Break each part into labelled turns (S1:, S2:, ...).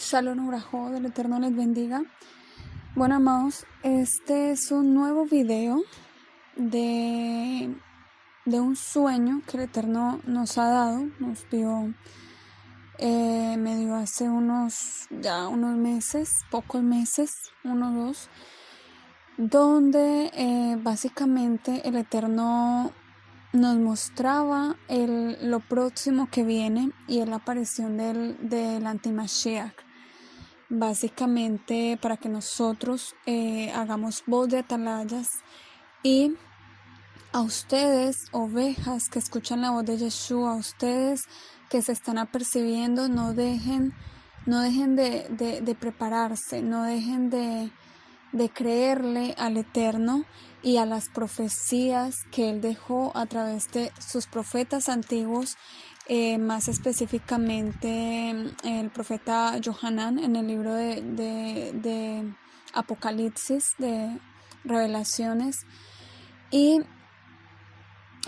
S1: Shalom Urajo, del Eterno les bendiga. Bueno, amados, este es un nuevo video de un sueño que el Eterno nos ha dado, me dio hace unos meses, pocos meses, 1 o 2, donde básicamente el Eterno nos mostraba lo próximo que viene y es la aparición del Antimashiach. Básicamente para que nosotros hagamos voz de atalayas y a ustedes, ovejas que escuchan la voz de Yeshua, a ustedes que se están apercibiendo, no dejen de prepararse, no dejen de creerle al Eterno y a las profecías que Él dejó a través de sus profetas antiguos, más específicamente el profeta Yohanan en el libro de Apocalipsis, de Revelaciones. Y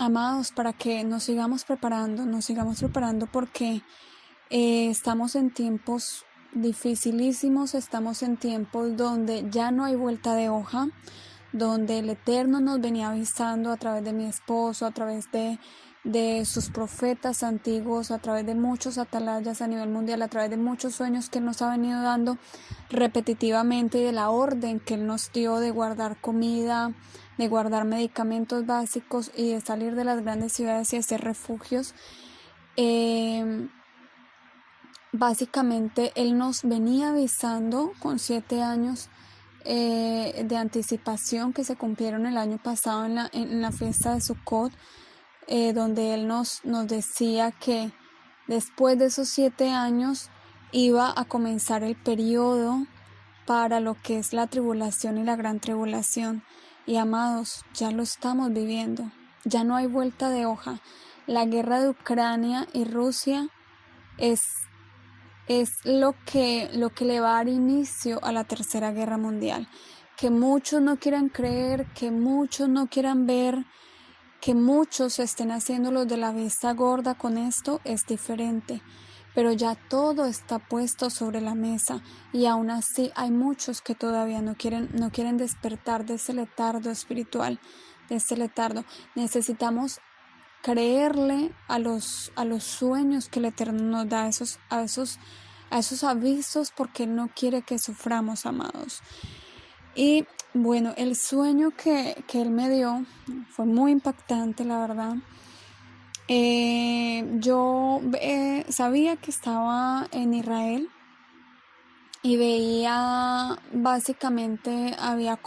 S1: amados, para que nos sigamos preparando porque estamos en tiempos dificilísimos, estamos en tiempos donde ya no hay vuelta de hoja, donde el Eterno nos venía avisando a través de mi esposo, a través de sus profetas antiguos, a través de muchos atalayas a nivel mundial, a través de muchos sueños que Él nos ha venido dando repetitivamente y de la orden que Él nos dio de guardar comida, de guardar medicamentos básicos y de salir de las grandes ciudades y hacer refugios. Básicamente Él nos venía avisando con 7 años de anticipación que se cumplieron el año pasado en la fiesta de Sukkot, donde Él nos decía que después de esos 7 años iba a comenzar el periodo para lo que es la tribulación y la gran tribulación. Y amados, ya lo estamos viviendo, ya no hay vuelta de hoja. La guerra de Ucrania y Rusia es lo que le va a dar inicio a la Tercera Guerra Mundial. Que muchos no quieran creer, que muchos no quieran ver, que muchos estén haciendo los de la vista gorda con esto es diferente. Pero ya todo está puesto sobre la mesa y aún así hay muchos que todavía no quieren despertar de ese letardo espiritual, de ese letardo. Necesitamos creerle a los sueños que el Eterno nos da, a esos avisos, porque Él no quiere que suframos, amados. Y bueno, el sueño que Él me dio fue muy impactante, la verdad. Yo sabía que estaba en Israel y veía, básicamente había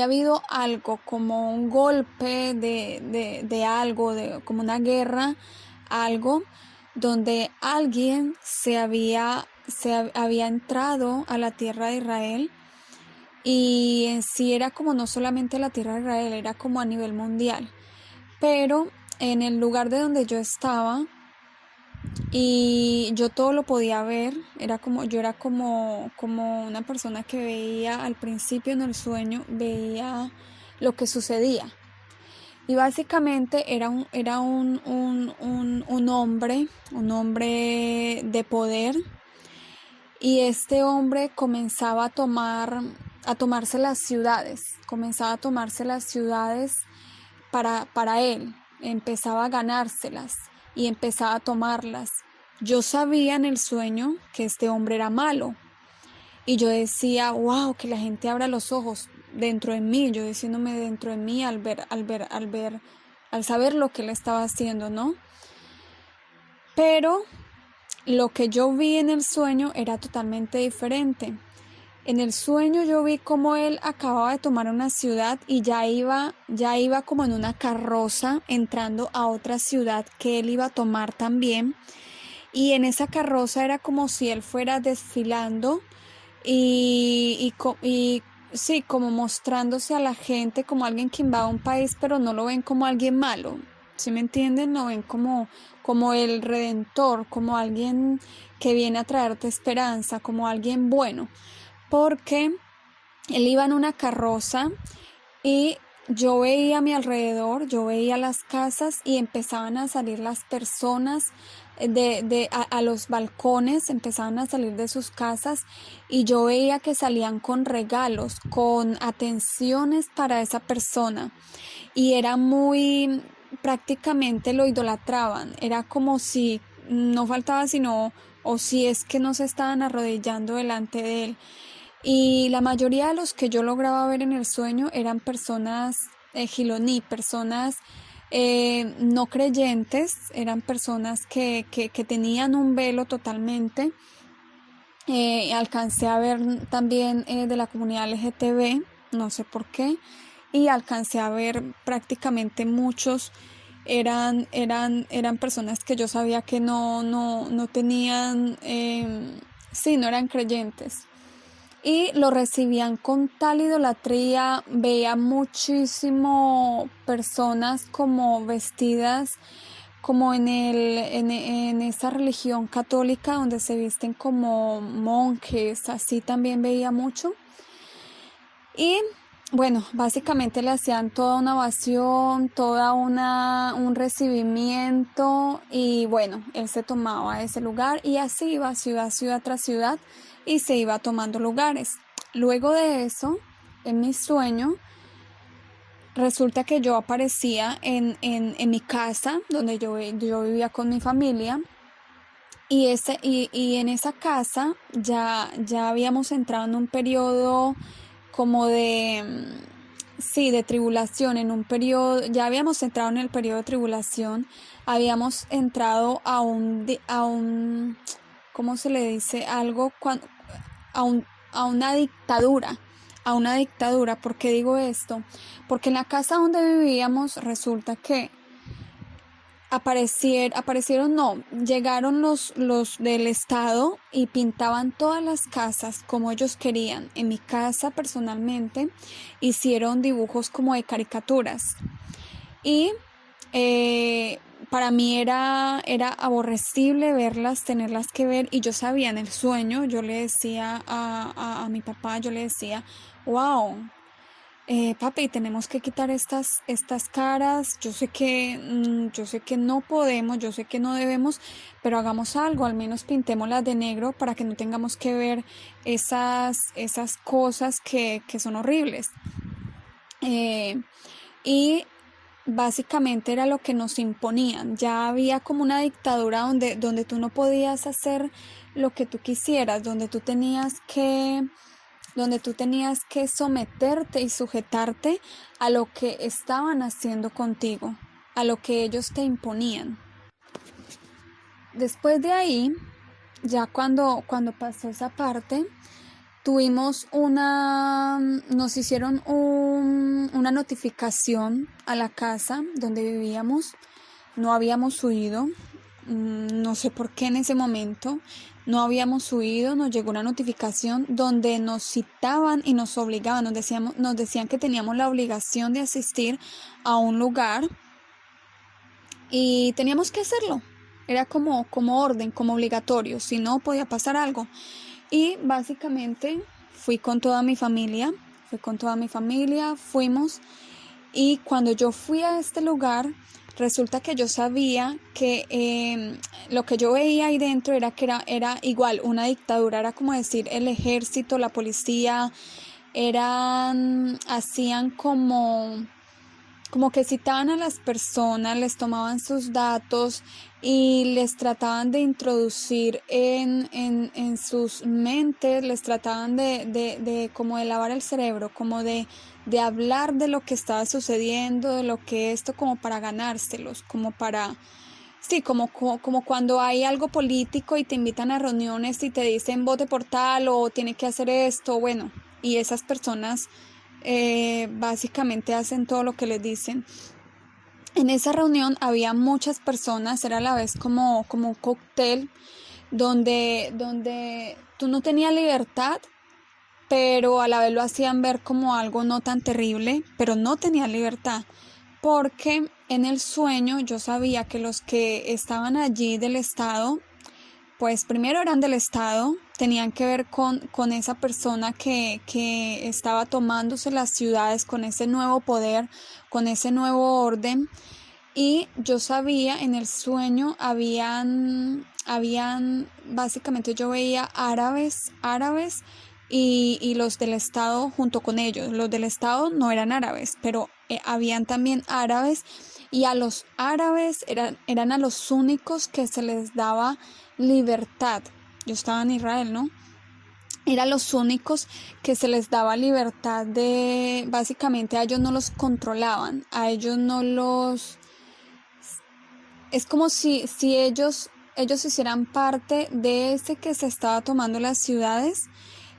S1: habido algo, como un golpe de algo, como una guerra, algo, donde alguien se había entrado a la tierra de Israel. Y en sí era como no solamente la tierra de Israel, era como a nivel mundial. Pero en el lugar de donde yo estaba, y yo todo lo podía ver, yo era como una persona que veía al principio en el sueño, veía lo que sucedía. Y básicamente era un hombre de poder, y este hombre comenzaba a tomarse las ciudades, para él, empezaba a ganárselas y empezaba a tomarlas. Yo sabía en el sueño que este hombre era malo y yo decía, wow, que la gente abra los ojos dentro de mí, yo diciéndome dentro de mí al saber lo que él estaba haciendo, ¿no? Pero lo que yo vi en el sueño era totalmente diferente. En el sueño yo vi cómo él acababa de tomar una ciudad y ya iba como en una carroza entrando a otra ciudad que él iba a tomar también. Y en esa carroza era como si él fuera desfilando y sí, como mostrándose a la gente como alguien que invade un país, pero no lo ven como alguien malo. ¿Sí me entienden? Lo ven como el Redentor, como alguien que viene a traerte esperanza, como alguien bueno. Porque él iba en una carroza y yo veía a mi alrededor, yo veía las casas y empezaban a salir las personas a los balcones, empezaban a salir de sus casas y yo veía que salían con regalos, con atenciones para esa persona y era muy, prácticamente lo idolatraban, era como si no faltaba sino, o si es que no se estaban arrodillando delante de él. Y la mayoría de los que yo lograba ver en el sueño eran personas giloní, personas no creyentes, eran personas que tenían un velo totalmente. Alcancé a ver también de la comunidad LGTB, no sé por qué, y alcancé a ver prácticamente muchos, eran personas que yo sabía que no tenían, sí, no eran creyentes y lo recibían con tal idolatría. Veía muchísimo personas como vestidas como en esa religión católica donde se visten como monjes, así también veía mucho. Y bueno, básicamente le hacían toda una ovación, un recibimiento y bueno, él se tomaba ese lugar y así iba ciudad tras ciudad y se iba tomando lugares. Luego de eso, en mi sueño, resulta que yo aparecía en mi casa donde yo vivía con mi familia y en esa casa ya habíamos entrado en un periodo como sí, de tribulación, en un periodo, ya habíamos entrado en el periodo de tribulación, habíamos entrado ¿cómo se le dice? A una dictadura. ¿Por qué digo esto? Porque en la casa donde vivíamos resulta que llegaron los del Estado y pintaban todas las casas como ellos querían. En mi casa personalmente hicieron dibujos como de caricaturas y para mí era aborrecible verlas, tenerlas que ver y yo sabía en el sueño, yo le decía a mi papá, yo le decía, wow. Papi, tenemos que quitar estas caras. Yo sé que no podemos, yo sé que no debemos, pero hagamos algo, al menos pintémoslas de negro para que no tengamos que ver esas cosas que son horribles. Y básicamente era lo que nos imponían. Ya había como una dictadura donde tú no podías hacer lo que tú quisieras, donde tú tenías que someterte y sujetarte a lo que estaban haciendo contigo, a lo que ellos te imponían. Después de ahí, ya cuando pasó esa parte, nos hicieron una notificación a la casa donde vivíamos. No habíamos huido, no sé por qué en ese momento no habíamos huido. Nos llegó una notificación donde nos citaban y nos obligaban, nos decían que teníamos la obligación de asistir a un lugar y teníamos que hacerlo. Era como orden, como obligatorio, si no podía pasar algo. Y básicamente fui con toda mi familia, fuimos y cuando yo fui a este lugar, resulta que yo sabía que lo que yo veía ahí dentro era que era igual una dictadura, era como decir el ejército, la policía, hacían como que citaban a las personas, les tomaban sus datos y les trataban de introducir en sus mentes, les trataban de como de lavar el cerebro, como de hablar de lo que estaba sucediendo, de lo que esto, como para ganárselos, como para, sí, como cuando hay algo político y te invitan a reuniones y te dicen vote por tal o tiene que hacer esto, bueno, y esas personas básicamente hacen todo lo que les dicen. En esa reunión había muchas personas, era a la vez como un cóctel donde tú no tenías libertad, pero a la vez lo hacían ver como algo no tan terrible, pero no tenías libertad, porque en el sueño yo sabía que los que estaban allí del Estado, pues primero eran del Estado, tenían que ver con esa persona que estaba tomándose las ciudades con ese nuevo poder, con ese nuevo orden. Y yo sabía, en el sueño básicamente yo veía árabes y los del Estado junto con ellos. Los del Estado no eran árabes, pero habían también árabes, y a los árabes eran a los únicos que se les daba libertad. Yo estaba en Israel, ¿no? Eran los únicos que se les daba libertad de, básicamente a ellos no los controlaban, a ellos no los... Es como si ellos hicieran parte de ese que se estaba tomando las ciudades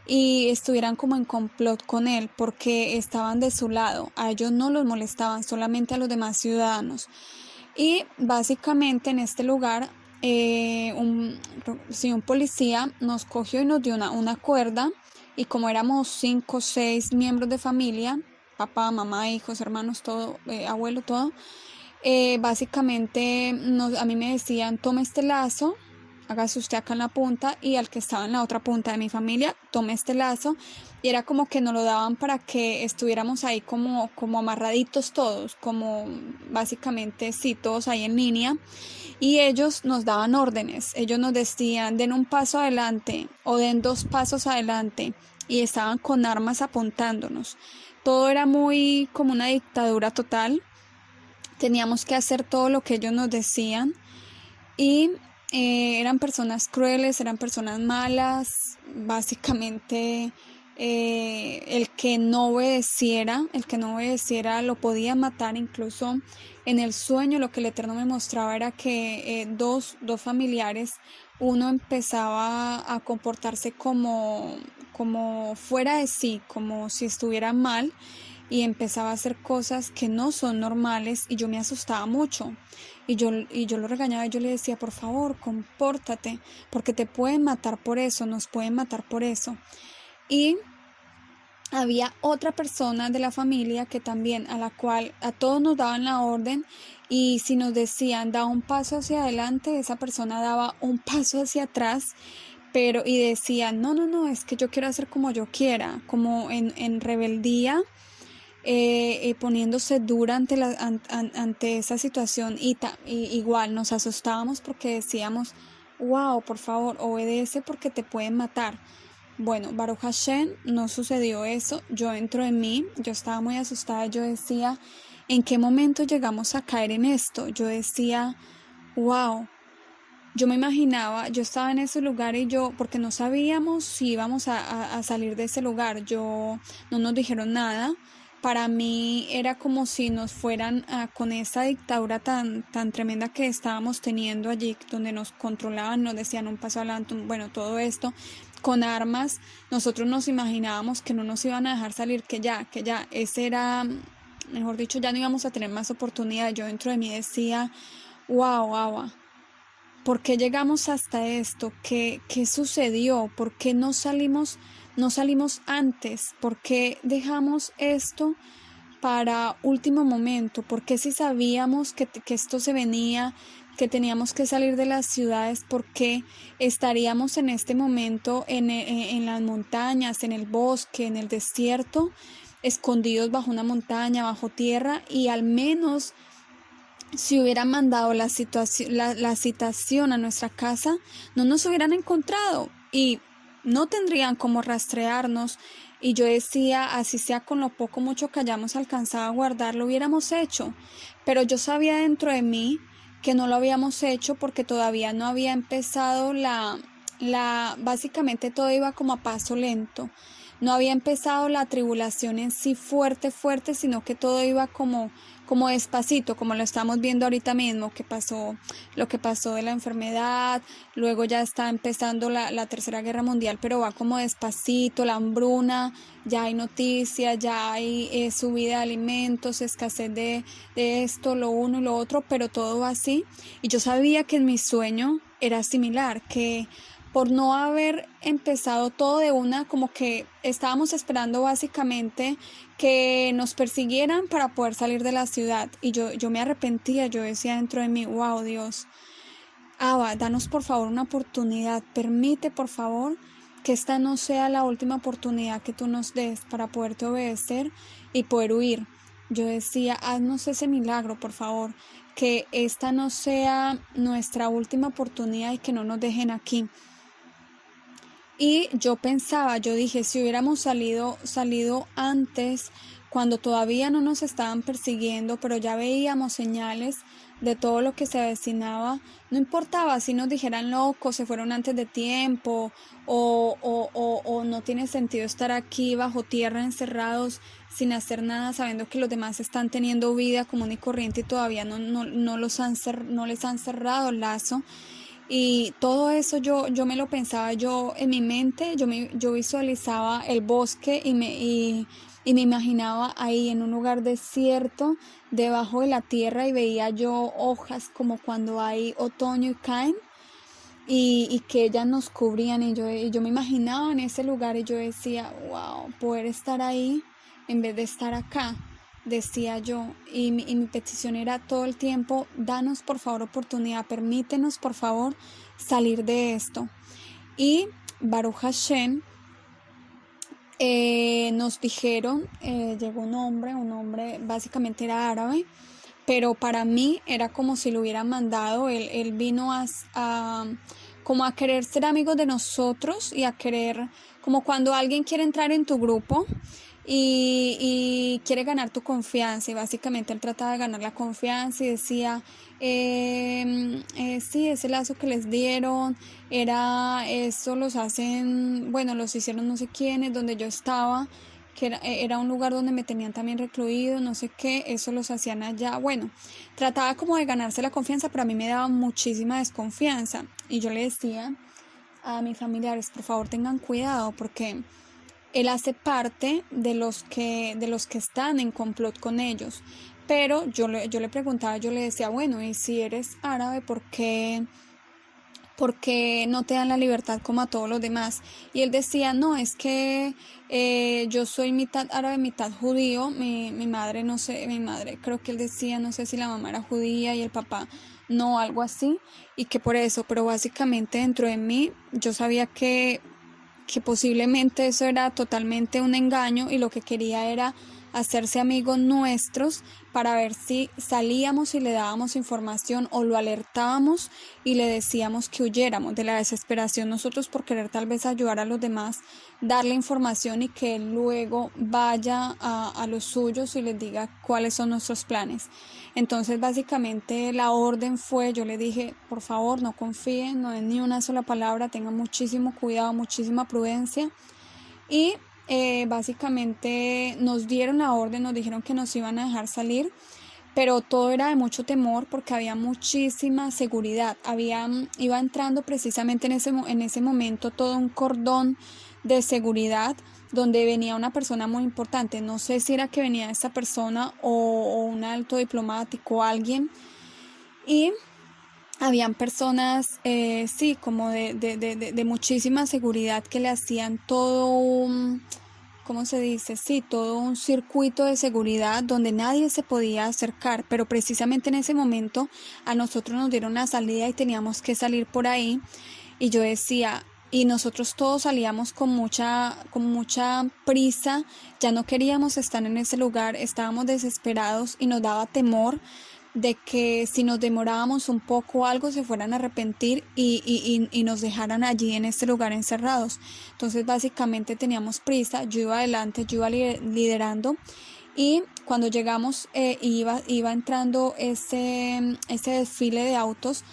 S1: y estuvieran como en complot con él porque estaban de su lado. A ellos no los molestaban, solamente a los demás ciudadanos. Y básicamente en este lugar un policía nos cogió y nos dio una cuerda, y como éramos 5 o 6 miembros de familia, papá, mamá, hijos, hermanos, todo, abuelo, todo, básicamente a mí me decían: tome este lazo, hágase usted acá en la punta, y al que estaba en la otra punta de mi familia, tome este lazo. Y era como que nos lo daban para que estuviéramos ahí como amarraditos todos, como básicamente sí, todos ahí en línea. Y ellos nos daban órdenes, ellos nos decían: den un paso adelante o den 2 pasos adelante, y estaban con armas apuntándonos. Todo era muy como una dictadura total. Teníamos que hacer todo lo que ellos nos decían, y eran personas crueles, eran personas malas. Básicamente el que no obedeciera lo podía matar. Incluso en el sueño lo que el Eterno me mostraba era que dos familiares, uno empezaba a comportarse como fuera de sí, como si estuviera mal, y empezaba a hacer cosas que no son normales, y yo me asustaba mucho. Y yo lo regañaba, y yo le decía: por favor, compórtate, porque te pueden matar por eso, nos pueden matar por eso. Y había otra persona de la familia que también, a la cual a todos nos daban la orden, y si nos decían: da un paso hacia adelante, esa persona daba un paso hacia atrás, y decía: no, es que yo quiero hacer como yo quiera, como en rebeldía. Poniéndose dura ante esa situación, y igual nos asustábamos porque decíamos: wow, por favor, obedece porque te pueden matar. Bueno, Baruch Hashem, no sucedió eso. Yo dentro de mí, yo estaba muy asustada. Yo decía: ¿en qué momento llegamos a caer en esto? Yo decía: wow. Yo me imaginaba, yo estaba en ese lugar, y porque no sabíamos si íbamos a salir de ese lugar, no nos dijeron nada. Para mí era como si nos fueran con esa dictadura tan tremenda que estábamos teniendo allí, donde nos controlaban, nos decían un paso adelante, bueno, todo esto con armas. Nosotros nos imaginábamos que no nos iban a dejar salir, que ya, ese era, mejor dicho, ya no íbamos a tener más oportunidad. Yo dentro de mí decía: wow, Abba, ¿por qué llegamos hasta esto? ¿Qué sucedió? ¿Por qué no salimos antes? ¿Por qué dejamos esto para último momento? ¿Por qué, si sabíamos que esto se venía, que teníamos que salir de las ciudades, por qué estaríamos en este momento en las montañas, en el bosque, en el desierto, escondidos bajo una montaña, bajo tierra? Y al menos, si hubieran mandado la citación a nuestra casa, no nos hubieran encontrado y no tendrían cómo rastrearnos. Y yo decía: así sea con lo poco mucho que hayamos alcanzado a guardar, lo hubiéramos hecho. Pero yo sabía dentro de mí que no lo habíamos hecho porque todavía no había empezado básicamente todo iba como a paso lento. No había empezado la tribulación en sí fuerte, sino que todo iba como despacito, como lo estamos viendo ahorita mismo, lo que pasó de la enfermedad. Luego ya está empezando la Tercera Guerra Mundial, pero va como despacito, la hambruna, ya hay noticias, ya hay subida de alimentos, escasez de esto, lo uno y lo otro, pero todo va así. Y yo sabía que en mi sueño era similar, que por no haber empezado todo de una, como que estábamos esperando básicamente que nos persiguieran para poder salir de la ciudad. Y yo me arrepentía, yo decía dentro de mí: wow, Dios, Abba, danos por favor una oportunidad, permite por favor que esta no sea la última oportunidad que tú nos des para poderte obedecer y poder huir. yo decía, haznos ese milagro, por favor, que esta no sea nuestra última oportunidad y que no nos dejen aquí. Y yo pensaba, yo dije, si hubiéramos salido antes, cuando todavía no nos estaban persiguiendo, pero ya veíamos señales de todo lo que se avecinaba, no importaba si nos dijeran locos, se fueron antes de tiempo, o no tiene sentido estar aquí bajo tierra encerrados sin hacer nada, sabiendo que los demás están teniendo vida común y corriente y todavía no les han cerrado el lazo. Y todo eso yo me lo pensaba yo en mi mente, yo visualizaba el bosque y me imaginaba ahí en un lugar desierto, debajo de la tierra, y veía yo hojas como cuando hay otoño y caen, y que ellas nos cubrían, y yo me imaginaba en ese lugar y yo decía, wow, poder estar ahí en vez de estar acá, decía yo, y mi petición era todo el tiempo, danos por favor oportunidad, permítenos por favor salir de esto. Y Baruch Hashem, nos dijeron, llegó un hombre básicamente era árabe, pero para mí era como si lo hubieran mandado, él vino como a querer ser amigos de nosotros y a querer, como cuando alguien quiere entrar en tu grupo y quiere ganar tu confianza, y básicamente él trataba de ganar la confianza y decía, sí, ese lazo que les dieron, eso los hacen, bueno, los hicieron no sé quiénes, donde yo estaba, que era un lugar donde me tenían también recluido, no sé qué, eso los hacían allá. Bueno, trataba como de ganarse la confianza, pero a mí me daba muchísima desconfianza. Y yo le decía a mis familiares, por favor tengan cuidado, porque él hace parte de los que están en complot con ellos. Pero yo le preguntaba, yo le decía, bueno, y si eres árabe, ¿por qué no te dan la libertad como a todos los demás? Y él decía, no, es que yo soy mitad árabe, mitad judío, mi madre, no sé, mi madre, creo que él decía, no sé si la mamá era judía y el papá no, algo así, y que por eso, pero básicamente dentro de mí yo sabía que posiblemente eso era totalmente un engaño, y lo que quería era hacerse amigos nuestros para ver si salíamos y le dábamos información, o lo alertábamos y le decíamos que huyéramos de la desesperación nosotros por querer tal vez ayudar a los demás, darle información, y que él luego vaya a los suyos y les diga cuáles son nuestros planes. Entonces básicamente la orden fue, yo le dije, por favor no confíen, no den ni una sola palabra, tengan muchísimo cuidado, muchísima prudencia. Y básicamente nos dieron la orden, nos dijeron que nos iban a dejar salir, pero todo era de mucho temor porque había muchísima seguridad. Iba entrando precisamente en ese momento todo un cordón de seguridad donde venía una persona muy importante. No sé si era que venía esta persona o un alto diplomático o alguien. Y habían personas, sí, como de muchísima seguridad, que le hacían todo un, ¿cómo se dice? Sí, todo un circuito de seguridad donde nadie se podía acercar, pero precisamente en ese momento a nosotros nos dieron la salida y teníamos que salir por ahí, y yo decía, y nosotros todos salíamos con mucha prisa, ya no queríamos estar en ese lugar, estábamos desesperados y nos daba temor de que si nos demorábamos un poco o algo se fueran a arrepentir y nos dejaran allí en este lugar encerrados. Entonces básicamente teníamos prisa, yo iba adelante, yo iba liderando, y cuando llegamos iba entrando ese desfile de autos,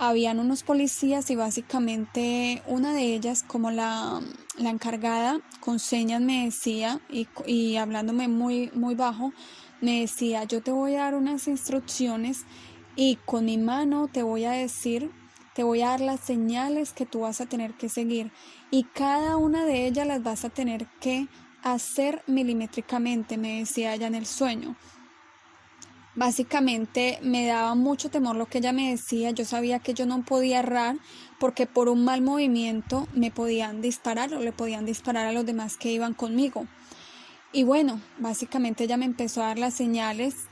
S1: habían unos policías, y básicamente una de ellas, como la encargada, con señas me decía, y hablándome muy, muy bajo, me decía, yo te voy a dar unas instrucciones y con mi mano te voy a decir, te voy a dar las señales que tú vas a tener que seguir, y cada una de ellas las vas a tener que hacer milimétricamente, me decía ella en el sueño. Básicamente me daba mucho temor lo que ella me decía. Yo sabía que yo no podía errar porque por un mal movimiento me podían disparar o le podían disparar a los demás que iban conmigo. Y bueno, básicamente ella me empezó a dar las señales,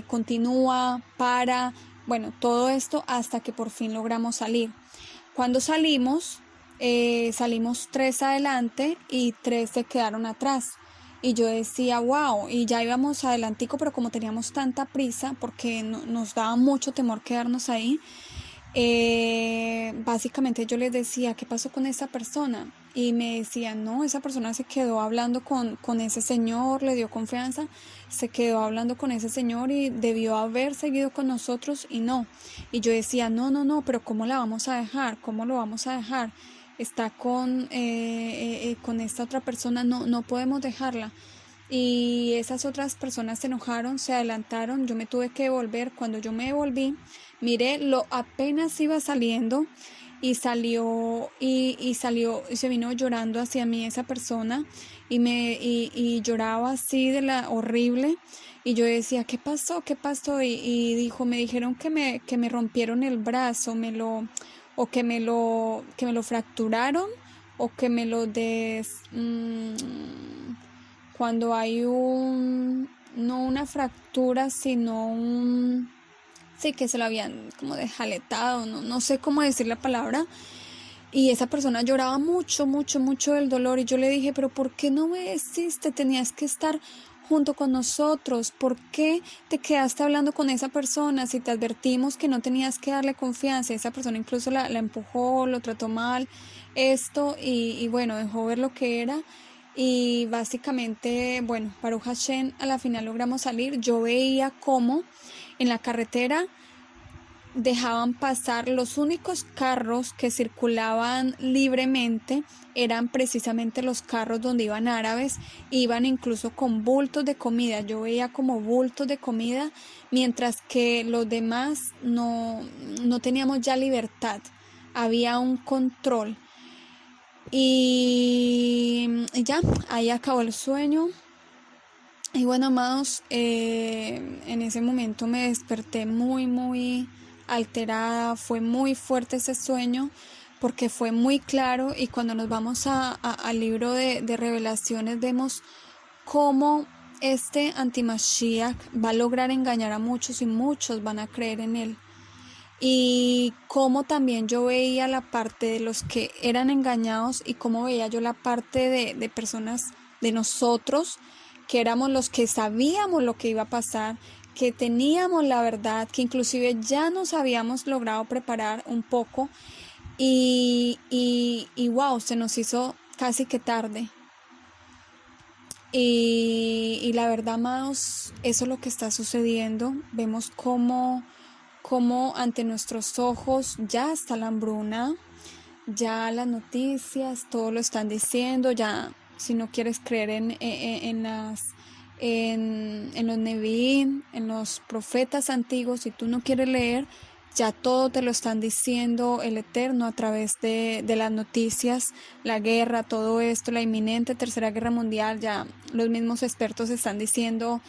S1: continúa, para, bueno, todo esto hasta que por fin logramos salir. Cuando salimos 3 adelante y 3 se quedaron atrás. y yo decía, wow, y ya íbamos adelantico, pero como teníamos tanta prisa, porque nos daba mucho temor quedarnos ahí, básicamente yo les decía, ¿qué pasó con esa persona? Y me decían, no, esa persona se quedó hablando con ese señor, le dio confianza, se quedó hablando con ese señor y debió haber seguido con nosotros y no. Y yo decía, no, no, no, pero ¿cómo la vamos a dejar? ¿Cómo lo vamos a dejar? Está con esta otra persona, no, no podemos dejarla. Y esas otras personas se enojaron, se adelantaron, yo me tuve que devolver. Cuando yo me devolví, miré, lo apenas iba saliendo y salió y salió y se vino llorando hacia mí esa persona y lloraba así de la horrible. Y yo decía, ¿qué pasó? ¿Qué pasó? Y dijo, me dijeron que me rompieron el brazo, o que me lo fracturaron, o que me lo cuando hay no una fractura, sino sí, que se lo habían como desjaletado, no sé cómo decir la palabra. Y esa persona lloraba mucho, mucho, mucho del dolor. Y yo le dije, pero ¿por qué no me deciste? Tenías que estar junto con nosotros. ¿Por qué te quedaste hablando con esa persona? Si te advertimos que no tenías que darle confianza. Esa persona incluso la empujó, lo trató mal, y bueno, dejó ver lo que era. Y básicamente, bueno, Baruch Hashem, a la final logramos salir. Yo veía cómo en la carretera dejaban pasar, los únicos carros que circulaban libremente eran precisamente los carros donde iban árabes, iban incluso con bultos de comida. Yo veía como bultos de comida, mientras que los demás no teníamos ya libertad, había un control. Y ya, ahí acabó el sueño. Y bueno, amados, en ese momento me desperté muy, muy alterada. Fue muy fuerte ese sueño porque fue muy claro. Y cuando nos vamos al libro de Revelaciones, vemos cómo este antimashiach va a lograr engañar a muchos y muchos van a creer en él. Y cómo también yo veía la parte de los que eran engañados y cómo veía yo la parte de personas, de nosotros, que éramos los que sabíamos lo que iba a pasar, que teníamos la verdad, que inclusive ya nos habíamos logrado preparar un poco y wow, se nos hizo casi que tarde. Y la verdad, amados, eso es lo que está sucediendo. Vemos cómo ante nuestros ojos ya está la hambruna, ya las noticias, todo lo están diciendo, ya si no quieres creer en los Nevi'im, en los profetas antiguos, si tú no quieres leer, ya todo te lo están diciendo el Eterno a través de las noticias, la guerra, todo esto, la inminente tercera guerra mundial, ya los mismos expertos están diciendo,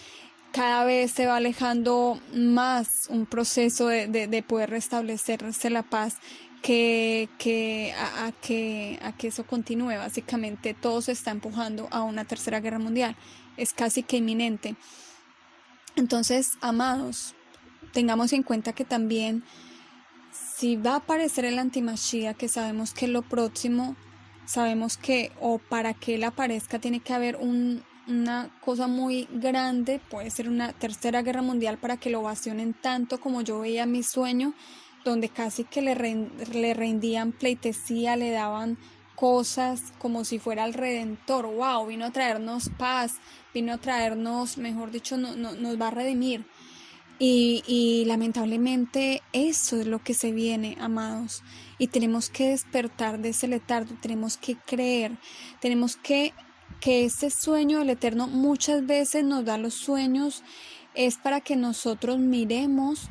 S1: cada vez se va alejando más un proceso de poder restablecerse la paz, a que eso continúe. Básicamente todo se está empujando a una tercera guerra mundial, es casi que inminente. Entonces, amados, tengamos en cuenta que también si va a aparecer el antimashiach, que sabemos que es lo próximo, sabemos que o para que él aparezca tiene que haber una cosa muy grande, puede ser una tercera guerra mundial para que lo ovacionen tanto como yo veía mi sueño, donde casi que le rendían pleitesía, le daban cosas como si fuera el Redentor. Wow, vino a traernos paz, vino a traernos, mejor dicho, nos va a redimir. Y lamentablemente eso es lo que se viene, amados. Y tenemos que despertar de ese letargo, tenemos que creer, tenemos que ese sueño del Eterno muchas veces nos da los sueños, es para que nosotros miremos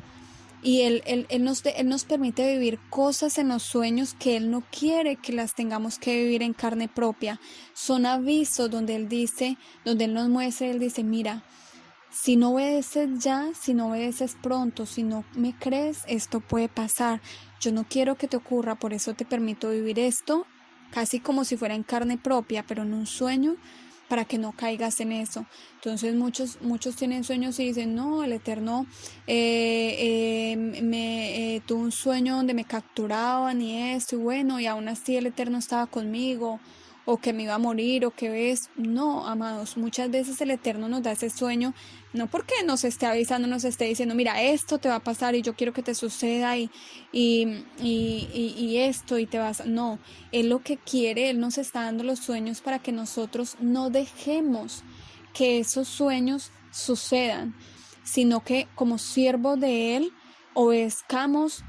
S1: y él nos permite vivir cosas en los sueños que Él no quiere que las tengamos que vivir en carne propia. Son avisos donde Él dice, donde Él nos muestra, Él dice, mira, si no obedeces ya, si no obedeces pronto, si no me crees, esto puede pasar. Yo no quiero que te ocurra, por eso te permito vivir esto, casi como si fuera en carne propia, pero en un sueño, para que no caigas en eso. Entonces muchos tienen sueños y dicen, no, el Eterno tuve un sueño donde me capturaban y esto, y bueno, y aún así el Eterno estaba conmigo. o que me iba a morir, o que ves. No, amados, muchas veces el Eterno nos da ese sueño, no porque nos esté avisando, nos esté diciendo, mira, esto te va a pasar y yo quiero que te suceda y esto y te vas. No, Él lo que quiere, Él nos está dando los sueños para que nosotros no dejemos que esos sueños sucedan, sino que como siervos de Él obedezcamos,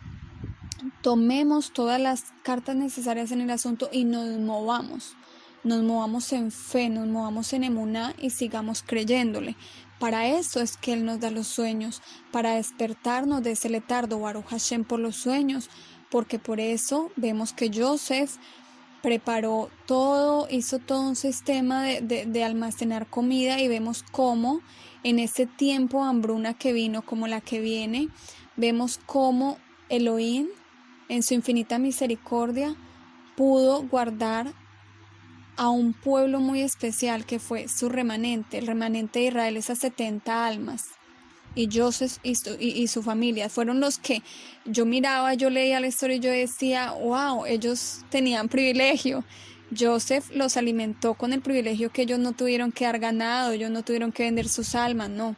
S1: tomemos todas las cartas necesarias en el asunto y nos movamos en fe, nos movamos en emuná y sigamos creyéndole. Para eso es que Él nos da los sueños, para despertarnos de ese letardo, Baruch Hashem, por los sueños, porque por eso vemos que Joseph preparó todo, hizo todo un sistema de almacenar comida, y vemos cómo en ese tiempo hambruna que vino como la que viene, vemos cómo Elohim en su infinita misericordia pudo guardar a un pueblo muy especial que fue su remanente, el remanente de Israel, esas 70 almas. Y Joseph y su familia fueron los que yo miraba, yo leía la historia y yo decía, wow, ellos tenían privilegio. Joseph los alimentó con el privilegio que ellos no tuvieron que dar ganado, ellos no tuvieron que vender sus almas, no.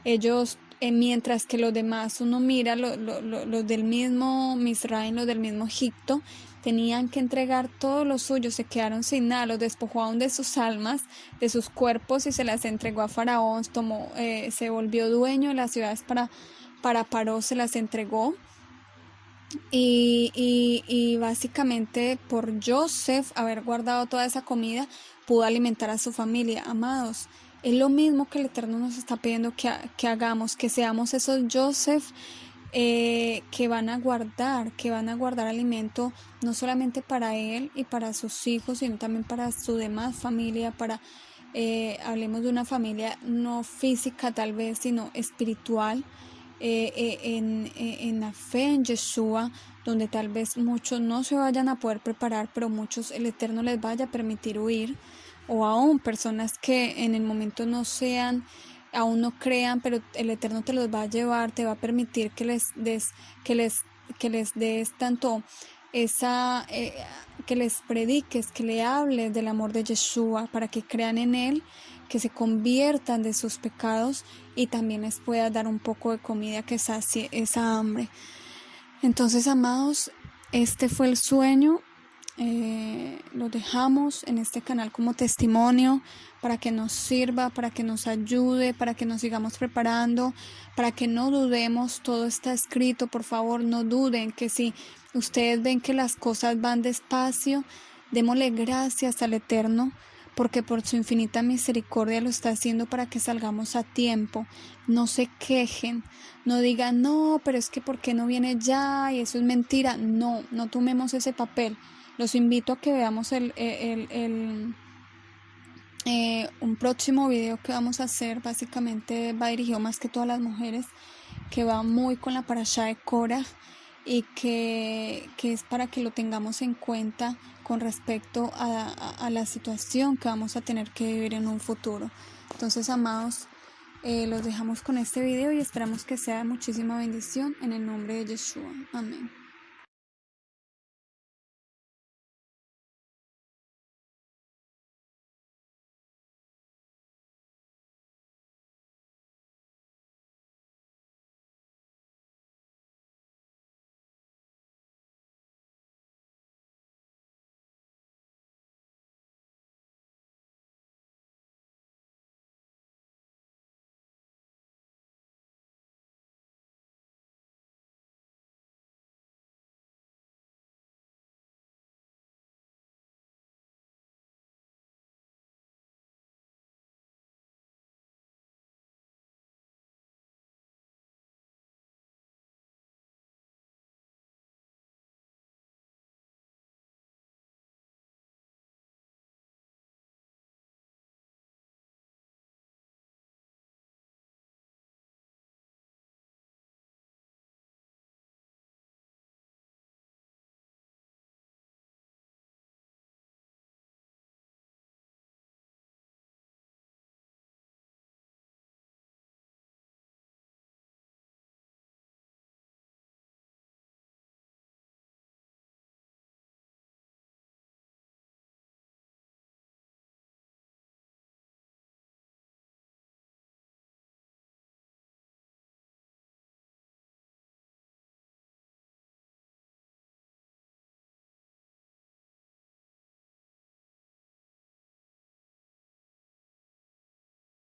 S1: Ellos, mientras que los demás, uno mira, los del mismo Misraim, los del mismo Egipto, tenían que entregar todo lo suyo, se quedaron sin nada, los despojó aún de sus almas, de sus cuerpos, y se las entregó a Faraón, se volvió dueño de las ciudades para Paró, se las entregó. Y básicamente por Joseph haber guardado toda esa comida, pudo alimentar a su familia. Amados, es lo mismo que el Eterno nos está pidiendo que hagamos, que seamos esos Joseph que van a guardar alimento no solamente para él y para sus hijos, sino también para su demás familia, hablemos de una familia no física tal vez, sino espiritual, en la fe en Yeshua, donde tal vez muchos no se vayan a poder preparar, pero muchos el Eterno les vaya a permitir huir, o aún personas que en el momento no sean, aún no crean, pero el Eterno te los va a llevar, te va a permitir que les des tanto esa, que les prediques, que le hables del amor de Yeshua, para que crean en Él, que se conviertan de sus pecados, y también les pueda dar un poco de comida que sacie esa hambre. Entonces, amados, este fue el sueño. Lo dejamos en este canal como testimonio para que nos sirva, para que nos ayude, para que nos sigamos preparando, para que no dudemos. Todo está escrito, por favor, no duden, que si ustedes ven que las cosas van despacio, démosle gracias al Eterno, porque por su infinita misericordia lo está haciendo para que salgamos a tiempo. No se quejen, no digan, no, pero es que ¿por qué no viene ya? Y eso es mentira. No tomemos ese papel. Los invito a que veamos un próximo video que vamos a hacer. Básicamente va dirigido más que todo a las mujeres, que va muy con la parashá de Korah, y que es para que lo tengamos en cuenta con respecto a la situación que vamos a tener que vivir en un futuro. Entonces, amados, los dejamos con este video y esperamos que sea de muchísima bendición en el nombre de Yeshua. Amén.